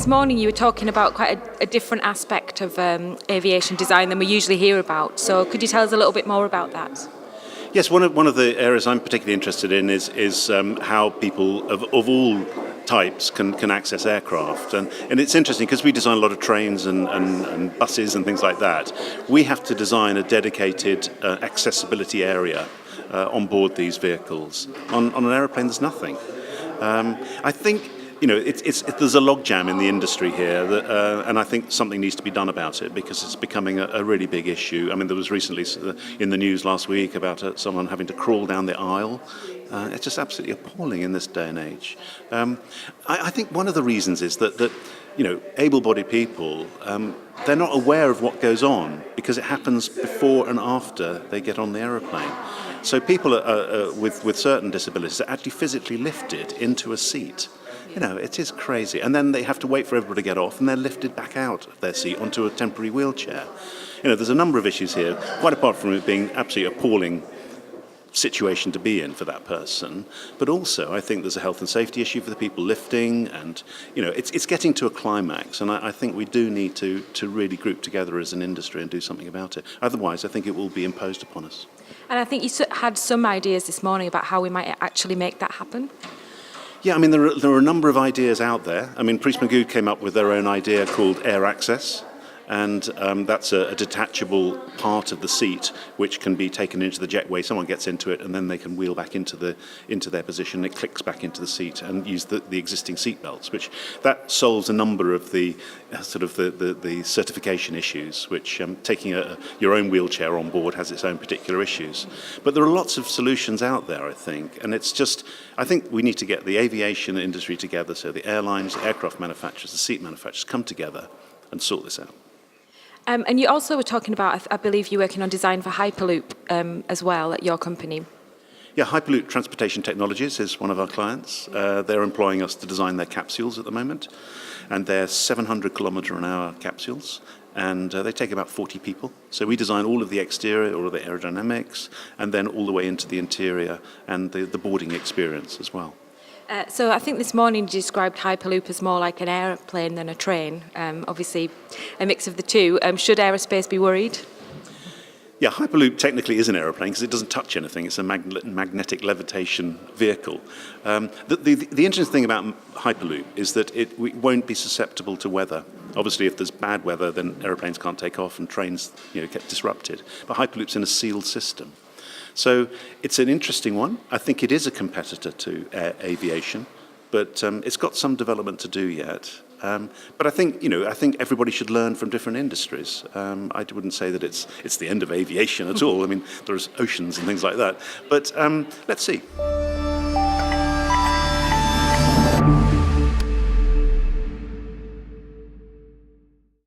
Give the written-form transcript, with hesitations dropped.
this morning you were talking about quite a different aspect of aviation design than we usually hear about. So could you tell us a little bit more about that? Yes, one of the areas I'm particularly interested in is how people of all types can access aircraft. And it's interesting because we design a lot of trains and buses and things like that. We have to design a dedicated accessibility area on board these vehicles. On an aeroplane, there's nothing. I think there's a logjam in the industry here, and I think something needs to be done about it because it's becoming a really big issue. I mean, there was recently in the news last week about someone having to crawl down the aisle. It's just absolutely appalling in this day and age. I think one of the reasons is that able-bodied people, they're not aware of what goes on because it happens before and after they get on the aeroplane. So people with certain disabilities are actually physically lifted into a seat. It is crazy. And then they have to wait for everybody to get off and they're lifted back out of their seat onto a temporary wheelchair. There's a number of issues here, quite apart from it being absolutely appalling situation to be in for that person, but also I think there's a health and safety issue for the people lifting, and it's getting to a climax, and I think we do need to really group together as an industry and do something about it. Otherwise I think it will be imposed upon us. And I think you had some ideas this morning about how we might actually make that happen. Yeah, I mean there are a number of ideas out there. I mean PriestmanGoode came up with their own idea called Air Access. And that's a detachable part of the seat which can be taken into the jetway. Someone gets into it and then they can wheel back into their position. It clicks back into the seat and use the existing seat belts, which that solves a number of the the certification issues, which taking your own wheelchair on board has its own particular issues. But there are lots of solutions out there, I think, and I think we need to get the aviation industry together, so the airlines, the aircraft manufacturers, the seat manufacturers come together and sort this out. And you also were talking about, I believe you're working on design for Hyperloop as well at your company. Yeah, Hyperloop Transportation Technologies is one of our clients. They're employing us to design their capsules at the moment, and they're 700 kilometre an hour capsules, and they take about 40 people. So we design all of the exterior, all of the aerodynamics, and then all the way into the interior and the boarding experience as well. So I think this morning you described Hyperloop as more like an aeroplane than a train, obviously a mix of the two. Should aerospace be worried? Yeah, Hyperloop technically is an aeroplane because it doesn't touch anything. It's a magnetic levitation vehicle. The interesting thing about Hyperloop is that it won't be susceptible to weather. Obviously, if there's bad weather, then aeroplanes can't take off and trains get disrupted. But Hyperloop's in a sealed system. So it's an interesting one. I think it is a competitor to aviation, but it's got some development to do yet. But I think everybody should learn from different industries. I wouldn't say that it's the end of aviation at all. I mean, there's oceans and things like that. But let's see.